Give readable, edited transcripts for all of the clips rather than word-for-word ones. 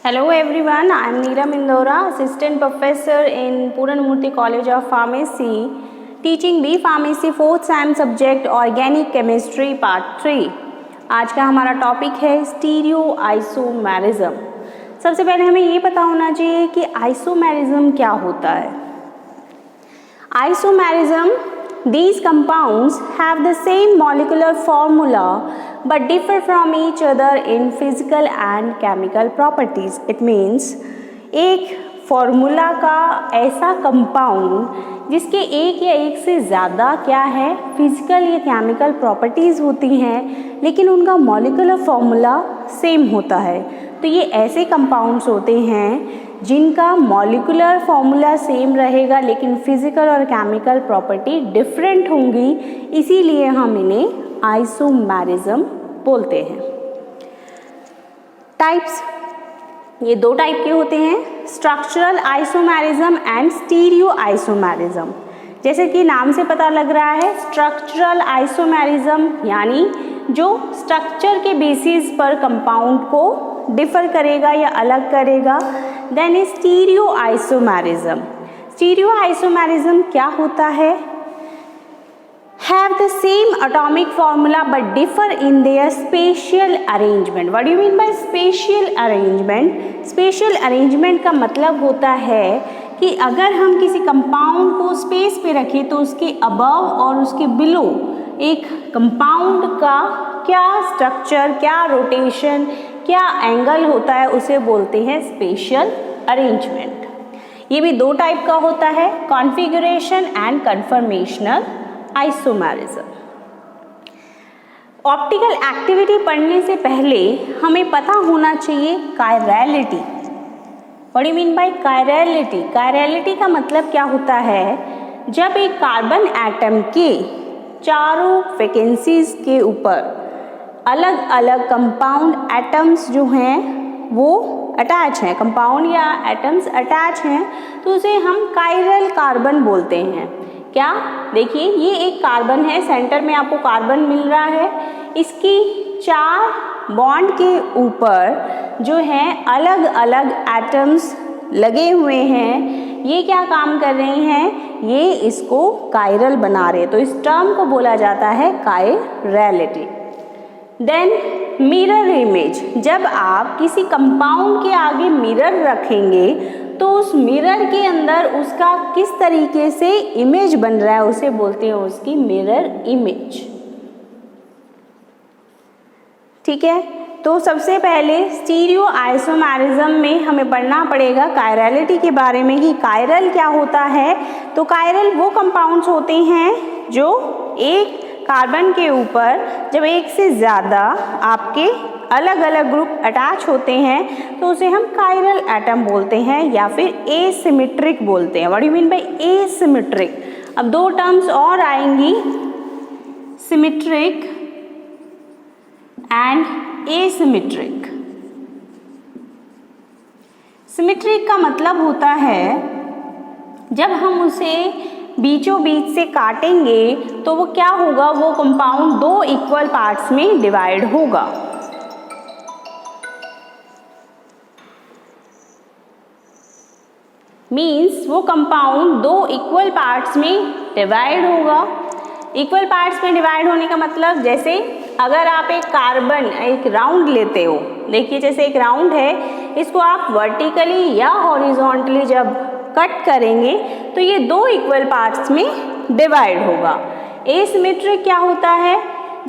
Hello everyone, I am Neelam Indora, Assistant Professor in Puranamurthy College of Pharmacy, teaching B Pharmacy 4th Sem subject Organic Chemistry Part 3। आज का हमारा topic है stereo isomerism. सबसे पहले हमें ये पता होना चाहिए कि आइसोमेरिज्म क्या होता है। Isomerism, these compounds have the same molecular formula but differ from each other in physical and chemical properties। It means एक फॉर्मूला का ऐसा कंपाउंड जिसके एक या एक से ज़्यादा क्या है फिजिकल या केमिकल प्रॉपर्टीज़ होती हैं, लेकिन उनका मॉलिक्यूलर फॉर्मूला सेम होता है। तो ये ऐसे कंपाउंड्स होते हैं जिनका मॉलिक्यूलर फॉर्मूला सेम रहेगा लेकिन फिजिकल और केमिकल प्रॉपर्टी डिफरेंट होंगी, इसीलिए हम इन्हें आइसोमेरिज्म बोलते हैं। टाइप्स, ये दो टाइप के होते हैं, structural isomerism and stereo isomerism. जैसे कि नाम से पता लग रहा है, स्ट्रक्चरल आइसोमेरिज्म यानी जो स्ट्रक्चर के बेसिस पर कंपाउंड को डिफर करेगा या अलग करेगा। Then stereo isomerism, stereo isomerism क्या होता है? Have the same atomic formula but differ in their spatial arrangement। What do you mean by spatial arrangement? Spatial arrangement का मतलब होता है कि अगर हम किसी कंपाउंड को स्पेस पे रखें तो उसके अबव और उसके बिलो एक कंपाउंड का क्या स्ट्रक्चर, क्या रोटेशन, क्या एंगल होता है, उसे बोलते हैं स्पेशियल अरेंजमेंट। ये भी दो टाइप का होता है, configuration and conformational isomerism. Optical activity पढ़ने से पहले हमें पता होना चाहिए chirality. What do you mean by chirality? Chirality का मतलब क्या होता है? जब एक कार्बन एटम के चारों वैकेंसीज के ऊपर अलग अलग कंपाउंड एटम्स जो हैं वो अटैच हैं, कंपाउंड या एटम्स अटैच हैं, तो उसे हम कायरल कार्बन बोलते हैं। क्या? देखिए, ये एक कार्बन है, सेंटर में आपको कार्बन मिल रहा है, इसकी चार बॉन्ड के ऊपर जो है अलग अलग एटम्स लगे हुए हैं। ये क्या काम कर रहे हैं? ये इसको कायरल बना रहे हैं, तो इस टर्म को बोला जाता है कायरलिटी। देन मिरर इमेज, जब आप किसी कंपाउंड के आगे मिरर रखेंगे तो उस मिरर के अंदर उसका किस तरीके से इमेज बन रहा है उसे बोलते हैं उसकी मिरर इमेज। ठीक है, तो सबसे पहले स्टीरियो आइसोमेरिज्म में हमें पढ़ना पड़ेगा कायरलिटी के बारे में कि कायरल क्या होता है। तो कायरल वो कंपाउंड्स होते हैं जो एक कार्बन के ऊपर जब एक से ज़्यादा आपके अलग अलग ग्रुप अटैच होते हैं तो उसे हम कायरल एटम बोलते हैं या फिर एसिमेट्रिक बोलते हैं। What do you mean by asymmetric? अब दो टर्म्स और आएंगी, सिमेट्रिक एंड एसिमेट्रिक। सिमेट्रिक का मतलब होता है जब हम उसे बीचों बीच से काटेंगे तो वो क्या होगा, वो कंपाउंड दो इक्वल पार्ट्स में डिवाइड होगा। मीन्स वो कंपाउंड दो इक्वल पार्ट्स में डिवाइड होगा। इक्वल पार्ट्स में डिवाइड होने का मतलब, जैसे अगर आप एक कार्बन एक राउंड लेते हो, देखिए जैसे एक राउंड है, इसको आप वर्टिकली या हॉरिजॉन्टली जब कट करेंगे तो ये दो इक्वल पार्ट्स में डिवाइड होगा। एसिमेट्रिक क्या होता है?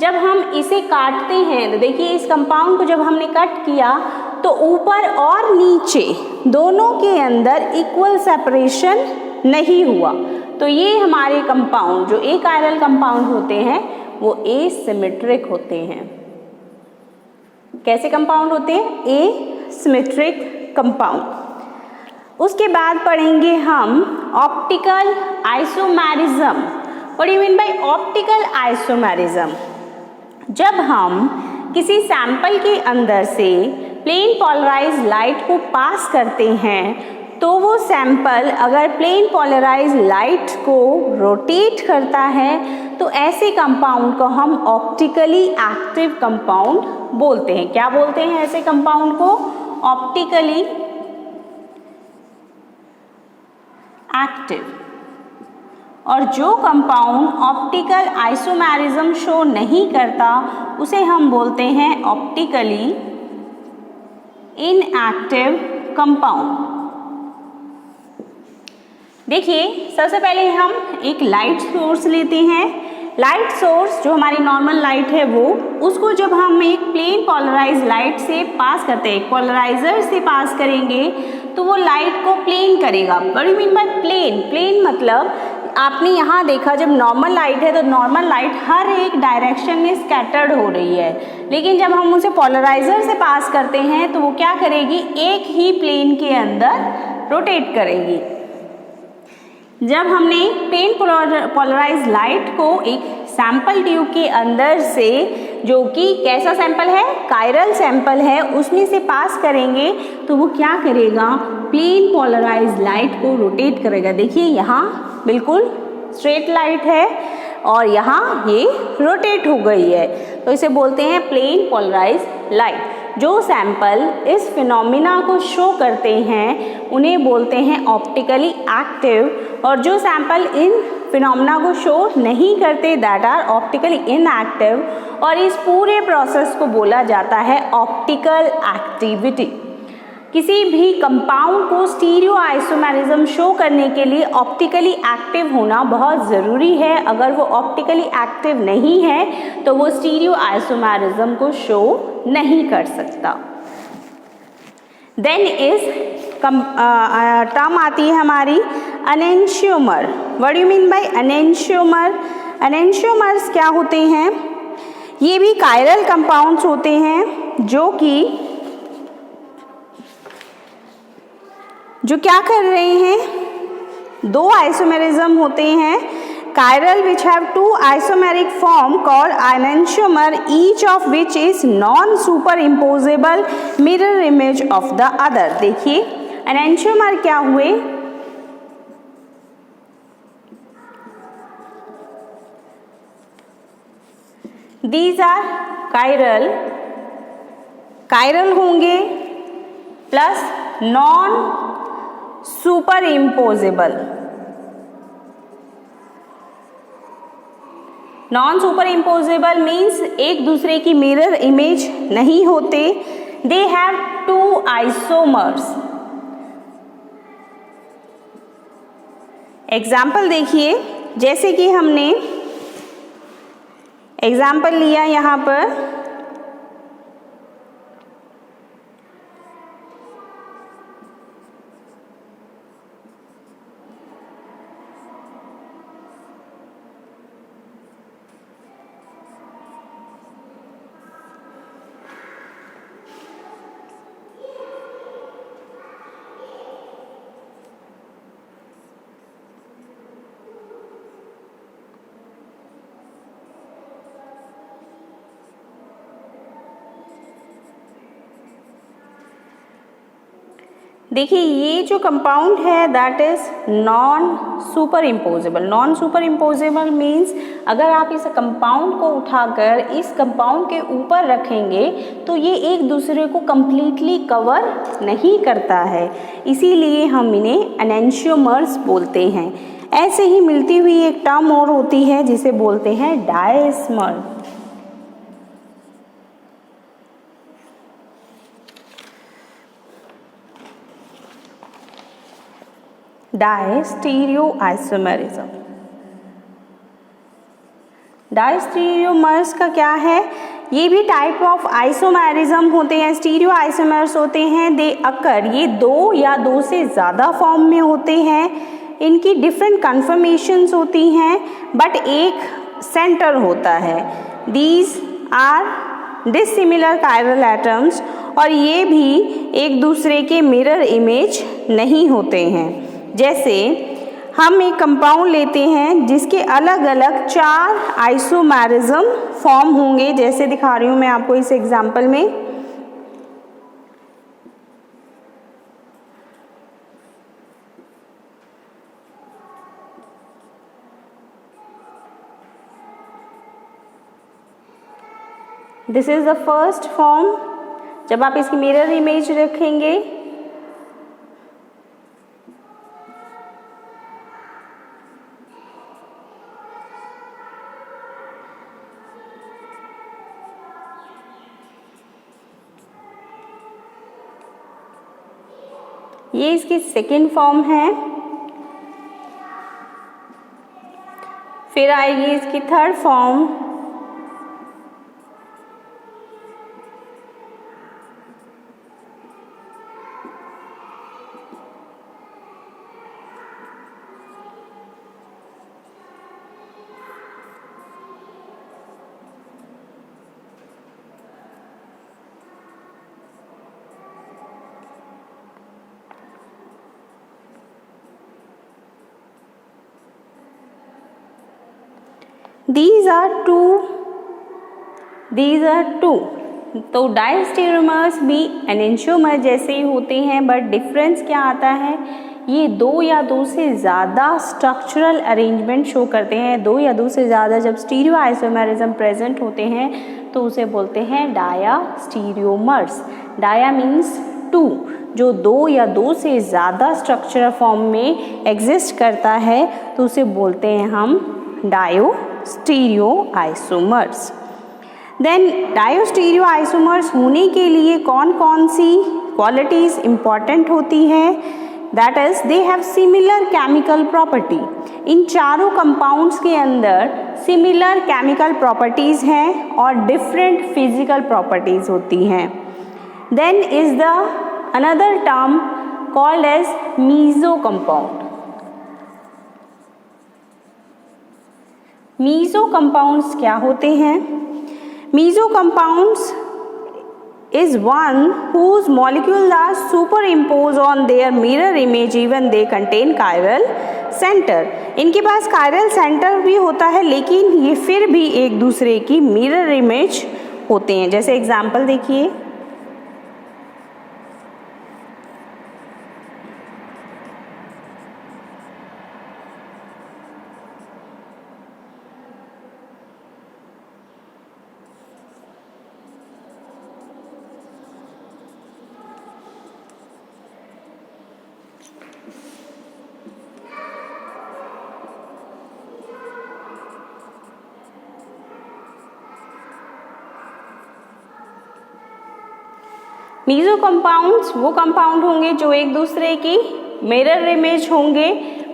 जब हम इसे काटते हैं तो देखिए इस कंपाउंड को जब हमने कट किया तो ऊपर और नीचे दोनों के अंदर इक्वल सेपरेशन नहीं हुआ, तो ये हमारे कंपाउंड जो अकायरल कंपाउंड होते हैं वो एसिमेट्रिक होते हैं। कैसे कंपाउंड होते हैं? Asymmetric compound. उसके बाद पढ़ेंगे हम optical isomerism. What do you mean by optical isomerism? जब हम किसी सैंपल के अंदर से प्लेन पोलराइज्ड लाइट को पास करते हैं तो वो सैंपल अगर प्लेन पोलराइज्ड लाइट को रोटेट करता है तो ऐसे कंपाउंड को हम ऑप्टिकली एक्टिव कंपाउंड बोलते हैं। क्या बोलते हैं ऐसे कंपाउंड को? ऑप्टिकली एक्टिव, और जो कंपाउंड ऑप्टिकल आइसोमेरिज्म शो नहीं करता उसे हम बोलते हैं ऑप्टिकली इनएक्टिव कंपाउंड। देखिए, सबसे पहले हम एक लाइट सोर्स लेते हैं। लाइट सोर्स जो हमारी नॉर्मल लाइट है वो, उसको जब हम एक प्लेन पोलराइज लाइट से पास करते हैं, पोलराइजर से पास करेंगे तो वो लाइट को प्लेन करेगा। What do mean by plane? Plane मतलब आपने यहाँ देखा, जब नॉर्मल लाइट है तो नॉर्मल लाइट हर एक डायरेक्शन में स्कैटर्ड हो रही है, लेकिन जब हम उसे पोलराइजर से पास करते हैं तो वो क्या करेगी, एक ही प्लेन के अंदर रोटेट करेगी। जब हमने प्लेन पोलराइज लाइट को एक सैंपल ट्यूब के अंदर से, जो कि कैसा सैंपल है, कायरल सैंपल है, उसमें से पास करेंगे तो वो क्या करेगा, प्लेन पोलराइज लाइट को रोटेट करेगा। देखिए यहाँ बिल्कुल स्ट्रेट लाइट है और यहाँ ये रोटेट हो गई है, तो इसे बोलते हैं प्लेन पोलराइज लाइट। जो सैंपल इस फिनोमिना को शो करते हैं उन्हें बोलते हैं ऑप्टिकली एक्टिव, और जो सैंपल इन फिनोमिना को शो नहीं करते दैट आर ऑप्टिकली इनएक्टिव, और इस पूरे प्रोसेस को बोला जाता है ऑप्टिकल एक्टिविटी। किसी भी कंपाउंड को स्टीरियो आइसोमेरिज्म शो करने के लिए ऑप्टिकली एक्टिव होना बहुत ज़रूरी है। अगर वो ऑप्टिकली एक्टिव नहीं है तो वो स्टीरियो आइसोमेरिज्म को शो नहीं कर सकता। देन इस टर्म आती है हमारी enantiomer. What do mean bye enantiomer? Enantiomers क्या होते हैं? ये भी कायरल कंपाउंड्स होते हैं जो क्या कर रहे हैं, दो आइसोमेरिज्म होते हैं chiral which have two isomeric form called enantiomer, each of which is non superimposable mirror image of the other. देखिए एनेंशियोमर क्या हुए, दीज आर कायरल होंगे plus non superimposable. Non superimposable means एक दूसरे की mirror image नहीं होते। They have two isomers. Example देखिए, जैसे कि हमने एग्जाम्पल लिया यहाँ पर, देखिए ये जो कंपाउंड है that is non superimposable. Non superimposable means अगर आप इस कंपाउंड को उठाकर इस कंपाउंड के ऊपर रखेंगे तो ये एक दूसरे को कंप्लीटली कवर नहीं करता है, इसीलिए हम इन्हें एनेंशियोमर्स बोलते हैं। ऐसे ही मिलती हुई एक टर्म और होती है जिसे बोलते हैं डायस्मर। Diastereo isomerism. डायस्टीरियोमर्स का क्या है, ये भी टाइप ऑफ आइसोमेरिज्म होते हैं, स्टीरियो आइसोमर्स होते हैं। दे अकर, ये दो या दो से ज़्यादा फॉर्म में होते हैं, इनकी डिफरेंट कन्फर्मेशंस होती हैं बट एक सेंटर होता है। These are dissimilar chiral atoms, और ये भी एक दूसरे के मिरर इमेज नहीं होते हैं। जैसे हम एक कंपाउंड लेते हैं जिसके अलग अलग 4 आइसोमेरिज्म फॉर्म होंगे, जैसे दिखा रही हूँ मैं आपको इस एग्जाम्पल में। This is the first form जब आप इसकी मिरर इमेज रखेंगे ये इसकी सेकेंड फॉर्म है। फिर आएगी इसकी third form, these are two। तो डायस्टेरोमर्स भी एनेंशियोमर जैसे ही होते हैं, बट डिफरेंस क्या आता है, ये दो या दो से ज़्यादा स्ट्रक्चरल अरेंजमेंट शो करते हैं। दो या दो से ज़्यादा जब स्टीरियो आइसोमेरिज्म प्रेजेंट होते हैं तो उसे बोलते हैं डायास्टीरियोमर्स। डाया मीन्स टू, जो दो या दो से ज़्यादा स्ट्रक्चरल फॉर्म में एग्जिस्ट करता है तो उसे बोलते हैं हम डायोस्टीरियो आइसोमर्स। देन डायोस्टीरियो आइसोमर्स होने के लिए कौन कौन सी क्वालिटीज़ इम्पॉर्टेंट होती हैं, that is they have similar chemical property. इन चारों कंपाउंड्स के अंदर सिमिलर केमिकल प्रॉपर्टीज़ हैं और डिफरेंट फिजिकल प्रॉपर्टीज़ होती हैं। Then is the another term called as meso compound. Meso compounds क्या होते हैं? Meso compounds is one whose molecules are superimposed on their mirror image even they contain chiral center। इनके पास chiral center भी होता है लेकिन ये फिर भी एक दूसरे की mirror image होते हैं। जैसे एग्जाम्पल देखिए, मीजो कंपाउंड्स वो कंपाउंड होंगे जो एक दूसरे की मिरर इमेज होंगे,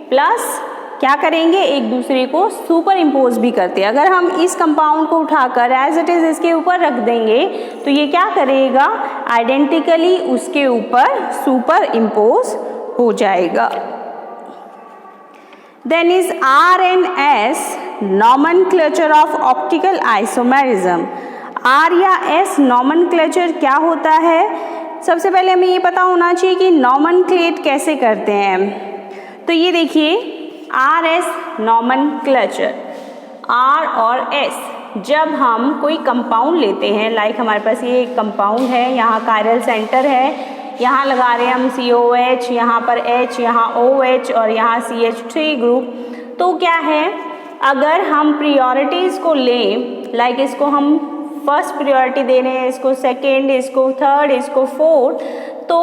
प्लस क्या करेंगे, एक दूसरे को सुपर इम्पोज भी करते हैं। अगर हम इस कंपाउंड को उठाकर एज इट इज़ इसके ऊपर रख देंगे तो ये क्या करेगा, आइडेंटिकली उसके ऊपर सुपर इम्पोज हो जाएगा। Then is R and S nomenclature of optical isomerism. R या एस नॉमेनक्लेचर क्या होता है? सबसे पहले हमें ये पता होना चाहिए कि नॉमेनक्लेट कैसे करते हैं। तो ये देखिए, आर एस नॉमेनक्लेचर, आर और एस, जब हम कोई कंपाउंड लेते हैं, लाइक हमारे पास ये एक कंपाउंड है, यहाँ कायरल सेंटर है, यहाँ लगा रहे हैं हम COH, यहाँ पर H, यहाँ OH और यहाँ CH3 ग्रुप। तो क्या है, अगर हम प्रियोरिटीज़ को लें, लाइक इसको हम फर्स्ट प्रियोरिटी दे रहे हैं, इसको सेकेंड, इसको थर्ड, इसको फोर्थ, तो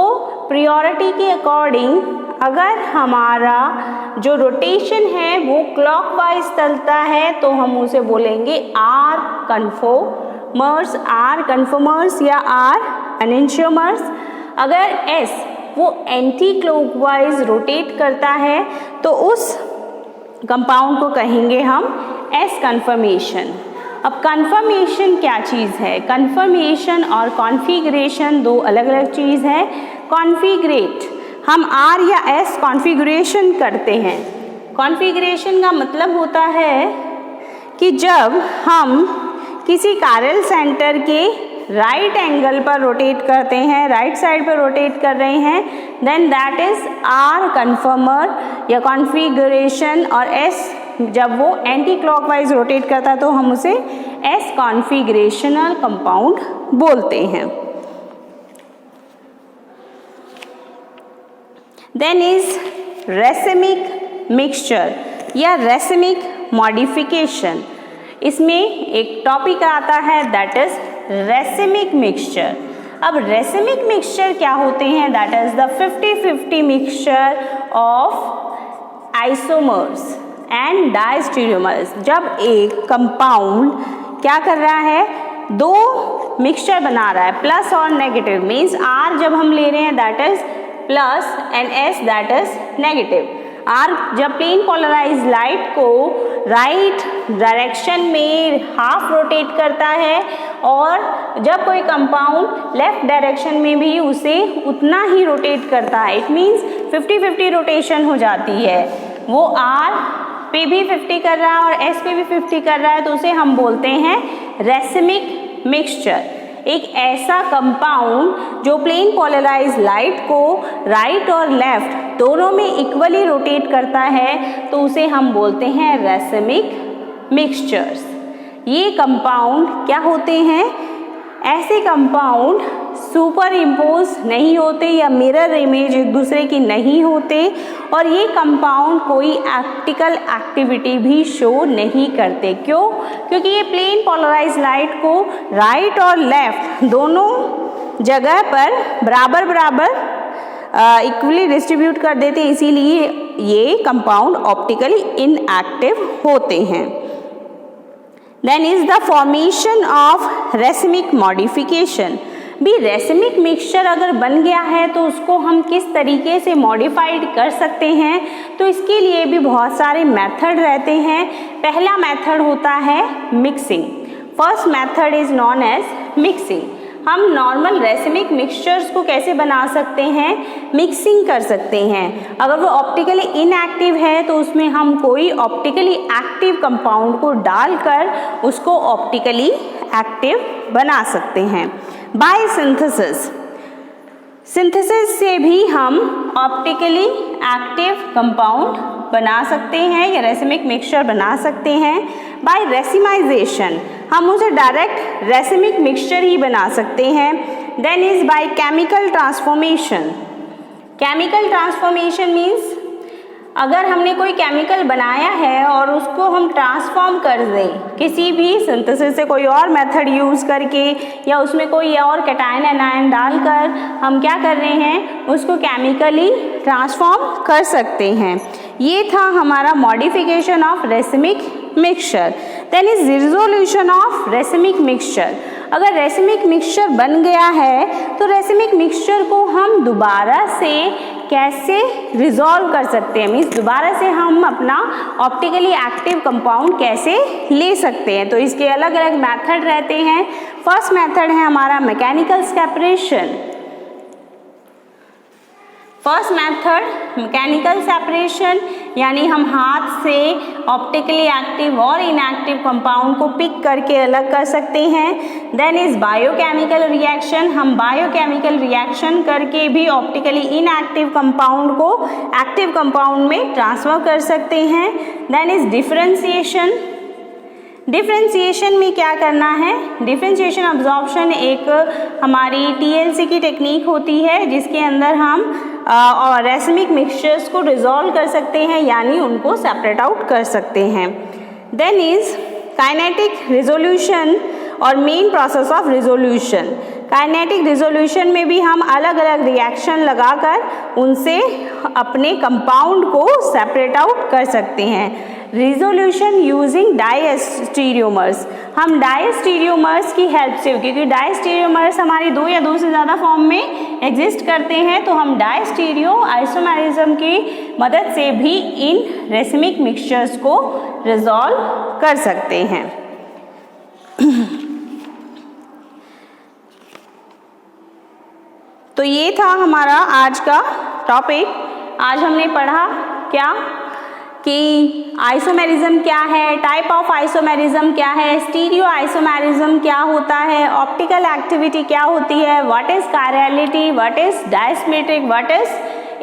प्रियोरिटी के अकॉर्डिंग अगर हमारा जो रोटेशन है वो क्लॉकवाइज चलता है तो हम उसे बोलेंगे आर कन्फर्मर्स, आर कन्फर्मर्स या आर एनेंशियोमर्स। अगर एस वो एंटी क्लॉकवाइज रोटेट करता है तो उस कंपाउंड को कहेंगे हम एस कन्फर्मेशन। अब कन्फर्मेशन क्या चीज़ है? कन्फर्मेशन और कॉन्फ़िगरेशन दो अलग अलग चीज़ है। कॉन्फ़िगरेट, हम आर या एस कॉन्फ़िगरेशन करते हैं। कॉन्फ़िगरेशन का मतलब होता है कि जब हम किसी कायरल सेंटर के राइट एंगल पर रोटेट करते हैं, राइट साइड पर रोटेट कर रहे हैं, then that is R conformer or configuration. और एस जब वो एंटी क्लॉकवाइज रोटेट करता है तो हम उसे एस कॉन्फ़िगरेशनल कंपाउंड बोलते हैं। देन इज रेसिमिक मिक्सचर या रेसिमिक मॉडिफिकेशन। इसमें एक टॉपिक आता है दैट इज रेसिमिक मिक्सचर। अब रेसिमिक मिक्सचर क्या होते हैं? That is the 50-50 mixture of isomers and diastereomers. जब एक कंपाउंड क्या कर रहा है, दो मिक्सचर बना रहा है, प्लस और नेगेटिव, मीन्स R जब हम ले रहे हैं that is plus and S that is negative. R जब प्लेन पोलराइज लाइट को राइट डायरेक्शन में हाफ रोटेट करता है और जब कोई कंपाउंड लेफ्ट डायरेक्शन में भी उसे उतना ही रोटेट करता है, इट मीन्स 50-50 रोटेशन हो जाती है। वो R पे भी 50 कर रहा है और S पे भी 50 कर रहा है, तो उसे हम बोलते हैं रेसिमिक मिक्सचर। एक ऐसा कंपाउंड जो प्लेन पोलराइज लाइट को राइट और लेफ्ट दोनों में इक्वली रोटेट करता है, तो उसे हम बोलते हैं रेसिमिक मिक्सचर्स। ये कंपाउंड क्या होते हैं? ऐसे कंपाउंड सुपर इम्पोज नहीं होते या मिरर इमेज एक दूसरे की नहीं होते, और ये कंपाउंड कोई ऑप्टिकल एक्टिविटी भी शो नहीं करते। क्यों? क्योंकि ये प्लेन पोलराइज लाइट को राइट और लेफ्ट दोनों जगह पर बराबर बराबर इक्वली डिस्ट्रीब्यूट कर देते हैं, इसीलिए ये कंपाउंड ऑप्टिकली इनएक्टिव होते हैं। Then is the formation of racemic modification। भी रेसिमिक मिक्सचर अगर बन गया है तो उसको हम किस तरीके से मॉडिफाइड कर सकते हैं, तो इसके लिए भी बहुत सारे मेथड रहते हैं। पहला मेथड होता है mixing. First method is known as mixing. हम नॉर्मल रेसिमिक मिक्सचर्स को कैसे बना सकते हैं? मिक्सिंग कर सकते हैं। अगर वो ऑप्टिकली इनएक्टिव है तो उसमें हम कोई ऑप्टिकली एक्टिव कंपाउंड को डालकर उसको ऑप्टिकली एक्टिव बना सकते हैं। बाय सिंथेसिस, सिंथेसिस से भी हम ऑप्टिकली एक्टिव कंपाउंड बना सकते हैं या रेसिमिक मिक्सचर बना सकते हैं। बाय रेसिमाइजेशन, हम उसे डायरेक्ट रेसिमिक मिक्सचर ही बना सकते हैं। Then is by chemical transformation. Chemical transformation means अगर हमने कोई केमिकल बनाया है और उसको हम ट्रांसफॉर्म कर दें किसी भी सिंथेसिस से, कोई और मेथड यूज़ करके या उसमें कोई और कैटायन एनायन डालकर हम क्या कर रहे हैं, उसको केमिकली ट्रांसफॉर्म कर सकते हैं। ये था हमारा modification of racemic mixture. Then is resolution of racemic mixture. अगर रेसिमिक मिक्सचर बन गया है तो रेसिमिक मिक्सचर को हम दोबारा से कैसे रिजॉल्व कर सकते हैं, मीन्स दोबारा से हम अपना ऑप्टिकली एक्टिव कंपाउंड कैसे ले सकते हैं। तो इसके अलग अलग मेथड रहते हैं। फर्स्ट मेथड है हमारा mechanical separation. First method mechanical separation, यानी हम हाथ से ऑप्टिकली एक्टिव और इनएक्टिव कंपाउंड को पिक करके अलग कर सकते हैं। देन इज बायोकेमिकल रिएक्शन, हम बायोकेमिकल रिएक्शन करके भी ऑप्टिकली इनएक्टिव कंपाउंड को एक्टिव कंपाउंड में ट्रांसफर कर सकते हैं। Then is differentiation. डिफरेंशिएशन में क्या करना है, डिफरेंशिएशन अब्जॉर्प्शन एक हमारी TLC की टेक्निक होती है जिसके अंदर हम और रेसिमिक मिक्सचर्स को डिसॉल्व कर सकते हैं, यानी उनको सेपरेट आउट कर सकते हैं। देन इज काइनेटिक रिजोल्यूशन और main process of resolution. Kinetic resolution में भी हम अलग अलग रिएक्शन लगाकर उनसे अपने कंपाउंड को सेपरेट आउट कर सकते हैं। रिजोल्यूशन यूजिंग डायस्टीरियोमर्स, हम डायस्टीरियोमर्स की हेल्प से, क्योंकि डायस्टीरियोमर्स हमारी दो या दो से ज़्यादा फॉर्म में एग्जिस्ट करते हैं, तो हम डायस्टीरियो आइसोमेरिज्म की मदद से भी इन रेसिमिक मिक्सचर्स को रिजॉल्व कर सकते हैं। तो ये था हमारा आज का टॉपिक। आज हमने पढ़ा क्या कि आइसोमेरिज्म क्या है, टाइप ऑफ आइसोमेरिज्म क्या है, स्टीरियो आइसोमेरिज्म क्या होता है, ऑप्टिकल एक्टिविटी क्या होती है, what is chirality, what is dissymmetric, what is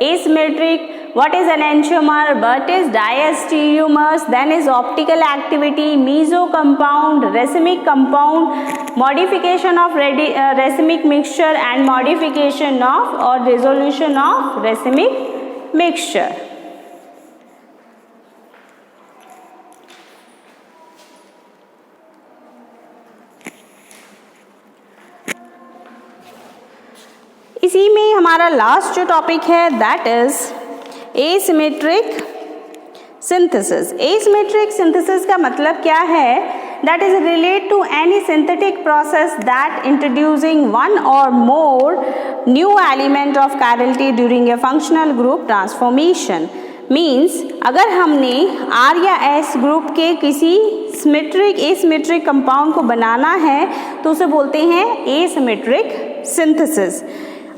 asymmetric, what is enantiomer, what is diastereomers, then is optical activity, meso compound, racemic compound, modification of racemic mixture and modification of or resolution of racemic mixture. इसी में हमारा last जो topic है that is asymmetric synthesis. Asymmetric synthesis का मतलब क्या है? That is relate to any synthetic process that introducing one or more new element of chirality during a functional group transformation. Means अगर हमने R या S group के किसी asymmetric compound को बनाना है तो उसे बोलते हैं एसिमेट्रिक सिंथेसिस।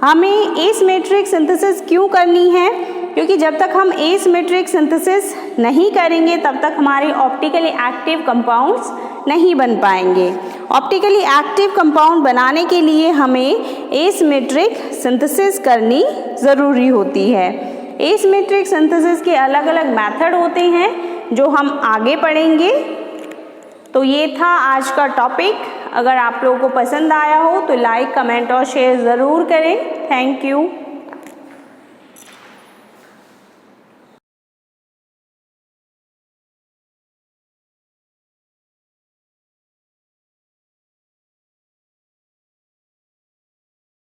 हमें एसिमेट्रिक सिंथेसिस क्यों करनी है? क्योंकि जब तक हम एसिमेट्रिक सिंथेसिस नहीं करेंगे तब तक हमारे ऑप्टिकली एक्टिव कंपाउंड्स नहीं बन पाएंगे। ऑप्टिकली एक्टिव कंपाउंड बनाने के लिए हमें एसिमेट्रिक सिंथेसिस करनी ज़रूरी होती है। एसिमेट्रिक सिंथेसिस के अलग अलग मेथड होते हैं जो हम आगे पढ़ेंगे। तो ये था आज का टॉपिक। अगर आप लोगों को पसंद आया हो तो लाइक, कमेंट और शेयर ज़रूर करें। Thank you.